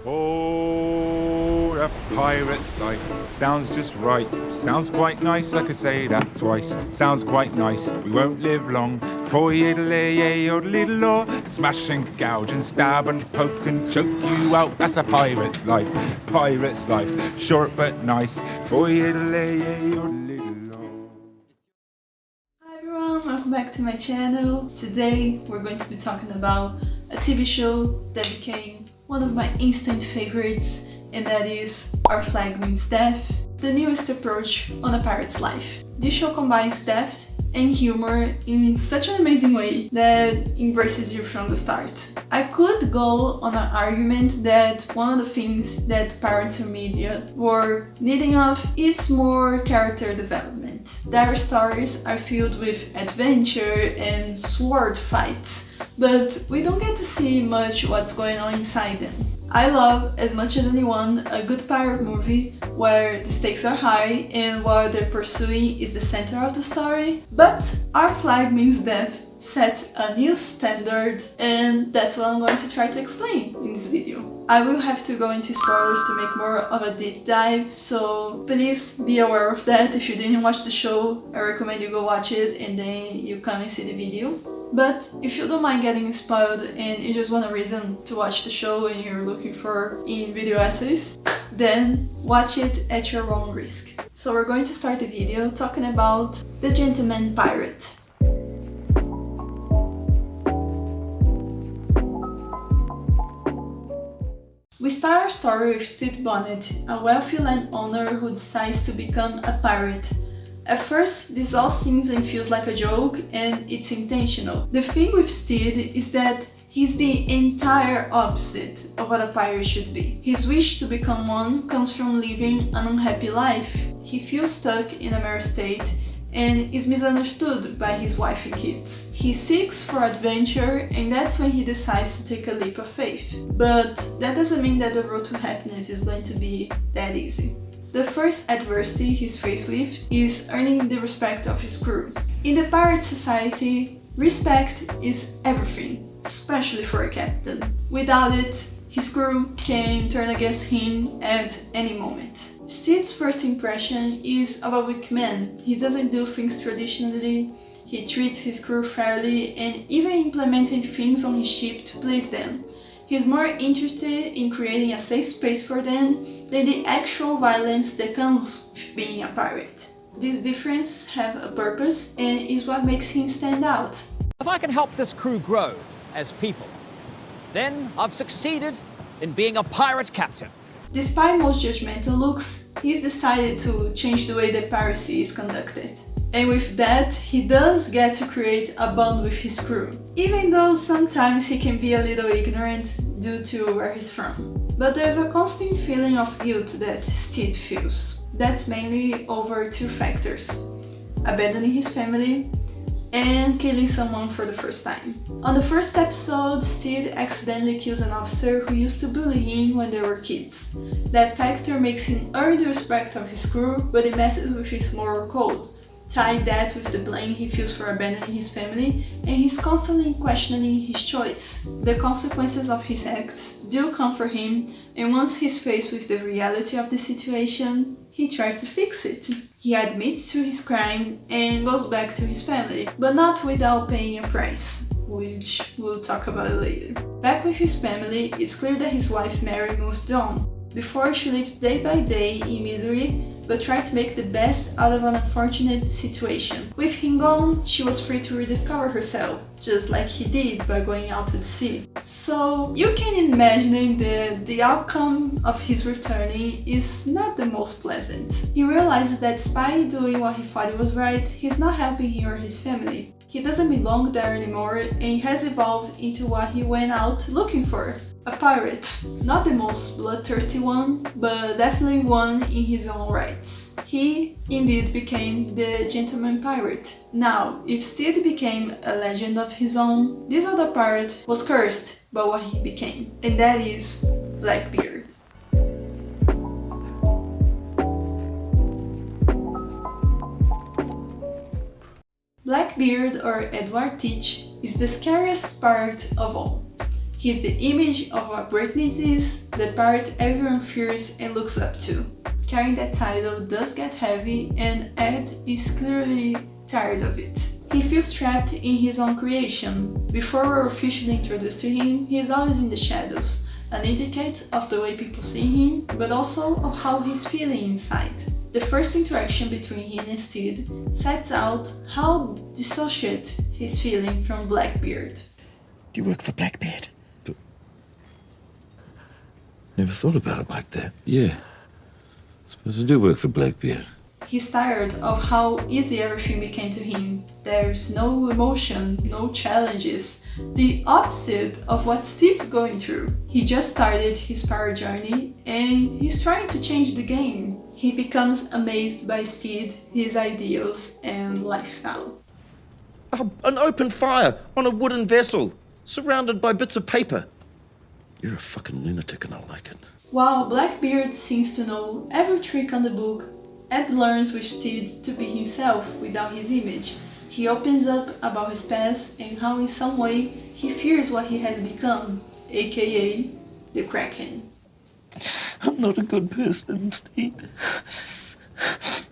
Oh, a pirate's life sounds just right. Sounds quite nice, I could say that twice. Sounds quite nice, we won't live long. For law, smash and gouge and stab and poke and choke you out. That's a pirate's life, it's pirate's life. Short but nice. For Hi everyone, welcome back to my channel. Today we're going to be talking about a TV show that became one of my instant favorites, and that is Our Flag Means Death, the newest approach on a pirate's life. This show combines depth and humor in such an amazing way that embraces you from the start. I could go on an argument that one of the things that pirates media were needing of is more character development. Their stories are filled with adventure and sword fights, but we don't get to see much what's going on inside them. I love, as much as anyone, a good pirate movie where the stakes are high and what they're pursuing is the center of the story, but Our Flag Means Death set a new standard, and that's what I'm going to try to explain in this video. I will have to go into spoilers to make more of a deep dive, so please be aware of that. If you didn't watch the show, I recommend you go watch it and then you come and see the video. But if you don't mind getting spoiled and you just want a reason to watch the show and you're looking for in-video essays, then watch it at your own risk. So we're going to start the video talking about the Gentleman Pirate. We start our story with Stede Bonnet, a wealthy landowner who decides to become a pirate. At first, this all seems and feels like a joke, and it's intentional. The thing with Stede is that he's the entire opposite of what a pirate should be. His wish to become one comes from living an unhappy life. He feels stuck in a married state and is misunderstood by his wife and kids. He seeks for adventure, and that's when he decides to take a leap of faith. But that doesn't mean that the road to happiness is going to be that easy. The first adversity he's faced with is earning the respect of his crew. In the pirate society, respect is everything, especially for a captain. Without it, his crew can turn against him at any moment. Stede's first impression is of a weak man. He doesn't do things traditionally, he treats his crew fairly and even implemented things on his ship to please them. He's more interested in creating a safe space for them than the actual violence that comes with being a pirate. This difference has a purpose and is what makes him stand out. If I can help this crew grow as people, then I've succeeded in being a pirate captain. Despite most judgmental looks, he's decided to change the way that piracy is conducted. And with that, he does get to create a bond with his crew, even though sometimes he can be a little ignorant due to where he's from. But there's a constant feeling of guilt that Stede feels. That's mainly over two factors: abandoning his family and killing someone for the first time. On the first episode, Stede accidentally kills an officer who used to bully him when they were kids. That factor makes him earn the respect of his crew, but it messes with his moral code. Tie that with the blame he feels for abandoning his family, and he's constantly questioning his choice. The consequences of his acts do come for him, and once he's faced with the reality of the situation, he tries to fix it. He admits to his crime and goes back to his family, but not without paying a price, which we'll talk about later. Back with his family, it's clear that his wife Mary moved on. Before, she lived day by day in misery, but tried to make the best out of an unfortunate situation. With him gone, she was free to rediscover herself, just like he did by going out to the sea. So you can imagine that the outcome of his returning is not the most pleasant. He realizes that despite doing what he thought was right, he's not helping him or his family. He doesn't belong there anymore and has evolved into what he went out looking for: a pirate. Not the most bloodthirsty one, but definitely one in his own rights. He indeed became the Gentleman Pirate. Now, if Stede became a legend of his own, this other pirate was cursed by what he became, and that is Blackbeard. Blackbeard, or Edward Teach, is the scariest pirate of all. He's the image of what greatness is, the pirate everyone fears and looks up to. Carrying that title does get heavy, and Ed is clearly tired of it. He feels trapped in his own creation. Before we're officially introduced to him, he is always in the shadows, an indicate of the way people see him, but also of how he's feeling inside. The first interaction between him and Steed sets out how dissociate he's feeling from Blackbeard. Do you work for Blackbeard? Never thought about it like that. Yeah. Suppose I do work for Blackbeard. He's tired of how easy everything became to him. There's no emotion, no challenges. The opposite of what Steed's going through. He just started his pirate journey and he's trying to change the game. He becomes amazed by Steed, his ideals and lifestyle. An open fire on a wooden vessel, surrounded by bits of paper. You're a fucking lunatic and I like it. While Blackbeard seems to know every trick on the book, Ed learns with Steed to be himself without his image. He opens up about his past and how in some way he fears what he has become, aka the Kraken. I'm not a good person, Steed.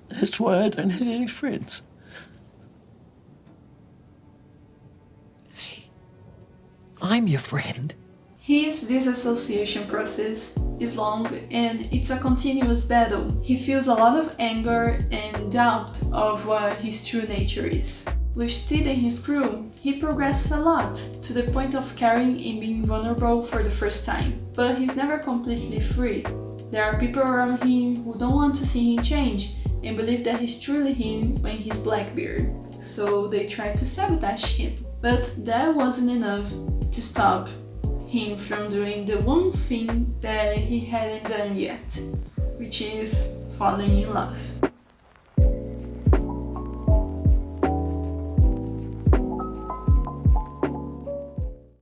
That's why I don't have any friends. Hey, I'm your friend. His disassociation process is long and it's a continuous battle. He feels a lot of anger and doubt of what his true nature is. With Steed and his crew, he progresses a lot, to the point of caring and being vulnerable for the first time. But he's never completely free. There are people around him who don't want to see him change and believe that he's truly him when he's Blackbeard. So they try to sabotage him. But that wasn't enough to stop him from doing the one thing that he hadn't done yet, which is falling in love.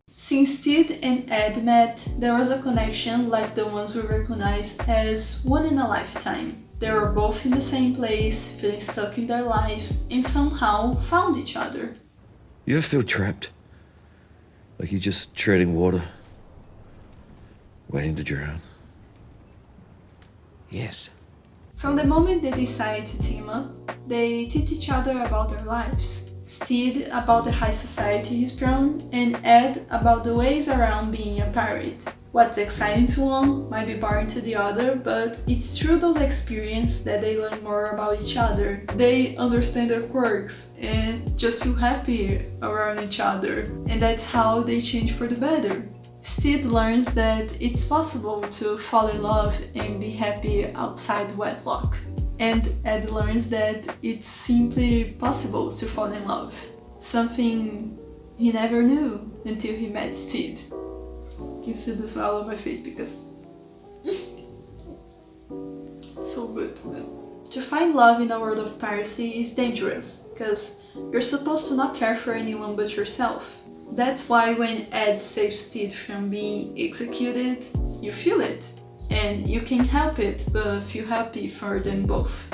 Since Steed and Ed met, there was a connection like the ones we recognize as one in a lifetime. They were both in the same place, feeling stuck in their lives, and somehow found each other. You ever feel trapped? Like you're just treading water, waiting to drown? Yes. From the moment they decide to team up, they teach each other about their lives. Steed about the high society he's from, and Ed about the ways around being a pirate. What's exciting to one might be boring to the other, but it's through those experiences that they learn more about each other. They understand their quirks and just feel happy around each other, and that's how they change for the better. Steed learns that it's possible to fall in love and be happy outside wedlock. And Ed learns that it's simply possible to fall in love. Something he never knew until he met Steed. You see this all over my face because it's so good. To find love in a world of piracy is dangerous, because you're supposed to not care for anyone but yourself. That's why when Ed saves Steed from being executed, you feel it. And you can't help it but feel happy for them both.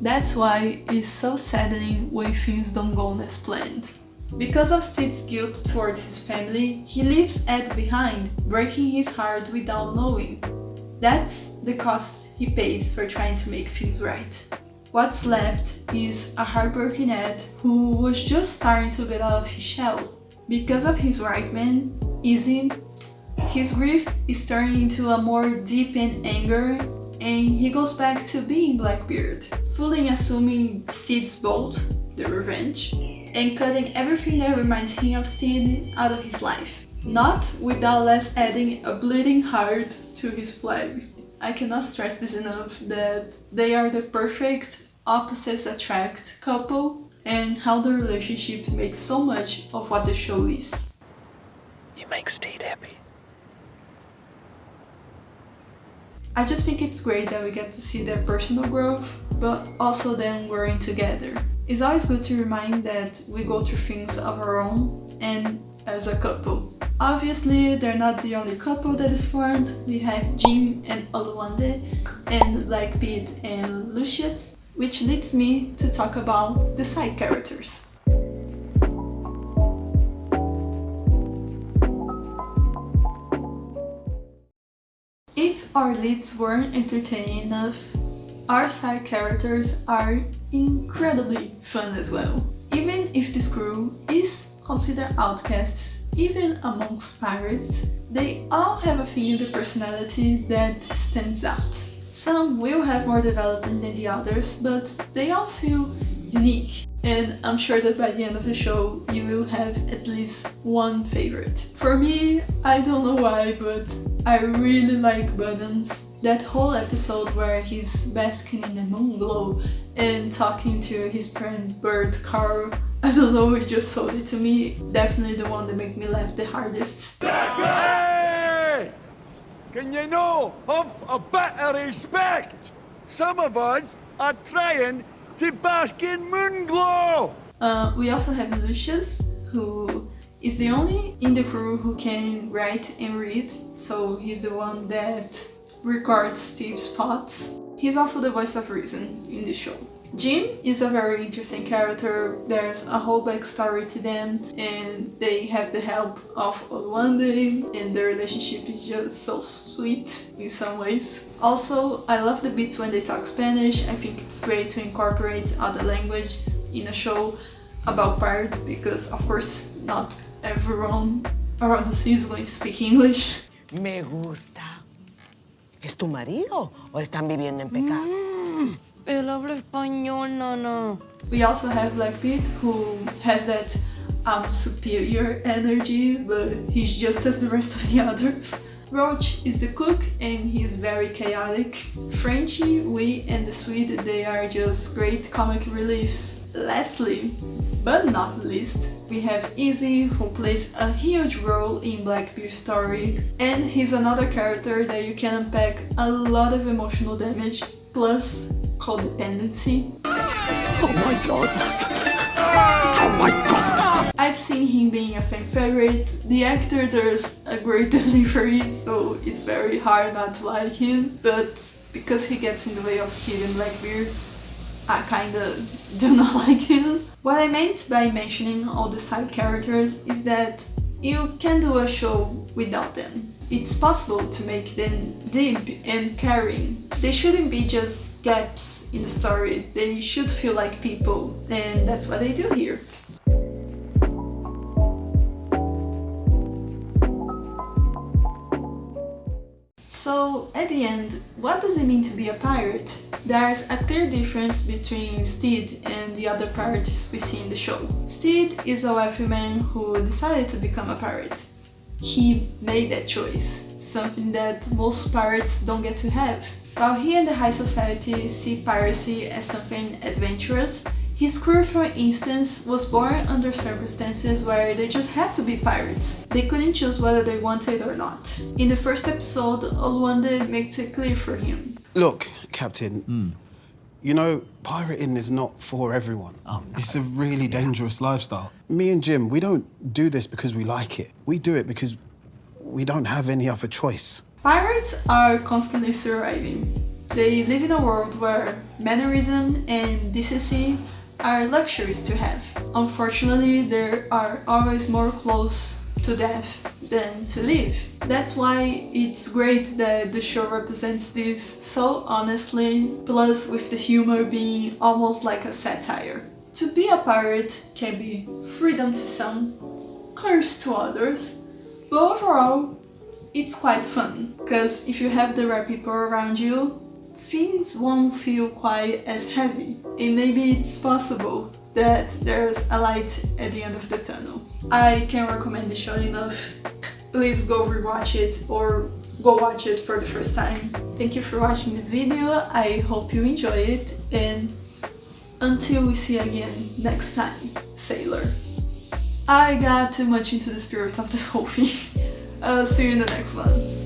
That's why it's so saddening when things don't go as planned. Because of Steed's guilt toward his family, he leaves Ed behind, breaking his heart without knowing. That's the cost he pays for trying to make things right. What's left is a heartbroken Ed who was just starting to get out of his shell. Because of his right man, Izzy, his grief is turning into a more deepened anger, and he goes back to being Blackbeard, fully assuming Steed's boat, the revenge, and cutting everything that reminds him of Steed out of his life. Not without less adding a bleeding heart to his flag. I cannot stress this enough, that they are the perfect opposites attract couple, and how the relationship makes so much of what the show is. You make Steed happy. I just think it's great that we get to see their personal growth, but also them growing together. It's always good to remind that we go through things of our own, and as a couple. Obviously, they're not the only couple that is formed. We have Jim and Oluwande, and Blackbeard and Lucius, which leads me to talk about the side characters. if our leads weren't entertaining enough, our side characters are incredibly fun as well. Even if this crew is considered outcasts, even amongst pirates, they all have a thing in their personality that stands out. Some will have more development than the others, but they all feel unique. And I'm sure that by the end of the show, you will have at least one favorite. For me, I don't know why, but I really like Buttons. That whole episode where he's basking in the moon glow and talking to his friend bird Carl, I don't know, it just sold it to me. Definitely the one that made me laugh the hardest. Hey! Can you know have a bit of respect? Some of us are trying to bask in moon glow! We also have Lucius, who is the only in the crew who can write and read, so he's the one that records Steve's thoughts. He's also the voice of reason in the show. Jim is a very interesting character. There's a whole backstory to them, and they have the help of Oluwande, and their relationship is just so sweet in some ways. Also, I love the bits when they talk Spanish. I think it's great to incorporate other languages in a show about pirates, because of course not everyone around the sea is going to speak English. Me gusta. ¿Es tu marido o están viviendo en pecado? Él habla español, Nana. We also have Blackbeard, who has that superior energy, but he's just as the rest of the others. Roach is the cook, and he's very chaotic. Frenchie, Wee, and the Swede, they are just great comic reliefs. Lastly, but not least, we have Izzy, who plays a huge role in Blackbeard's story, and he's another character that you can unpack a lot of emotional damage, plus codependency. Oh my god! Oh my god! I've seen him being a fan favorite. The actor does a great delivery, so it's very hard not to like him, but because he gets in the way of Steve and Blackbeard, I kinda do not like him. What I meant by mentioning all the side characters is that you can do a show without them. It's possible to make them deep and caring. They shouldn't be just gaps in the story, they should feel like people, and that's what they do here. So, at the end, what does it mean to be a pirate? There's a clear difference between Steed and the other pirates we see in the show. Steed is a wealthy man who decided to become a pirate. He made that choice, something that most pirates don't get to have. While he and the high society see piracy as something adventurous, his crew, for instance, was born under circumstances where they just had to be pirates. They couldn't choose whether they wanted or not. In the first episode, Oluwande makes it clear for him. Look, Captain, you know, pirating is not for everyone. Oh, no. It's a really dangerous lifestyle. Me and Jim, we don't do this because we like it. We do it because we don't have any other choice. Pirates are constantly surviving. They live in a world where mannerism and decency are luxuries to have. Unfortunately, they are always more close to death than to live. That's why it's great that the show represents this so honestly, plus with the humor being almost like a satire. To be a pirate can be freedom to some, curse to others, but overall, it's quite fun, because if you have the right people around you, things won't feel quite as heavy, and maybe it's possible that there's a light at the end of the tunnel. I can't recommend the show enough. Please go rewatch it or go watch it for the first time. Thank you for watching this video, I hope you enjoy it, and until we see again next time, sailor. I got too much into the spirit of this whole thing. I'll see you in the next one.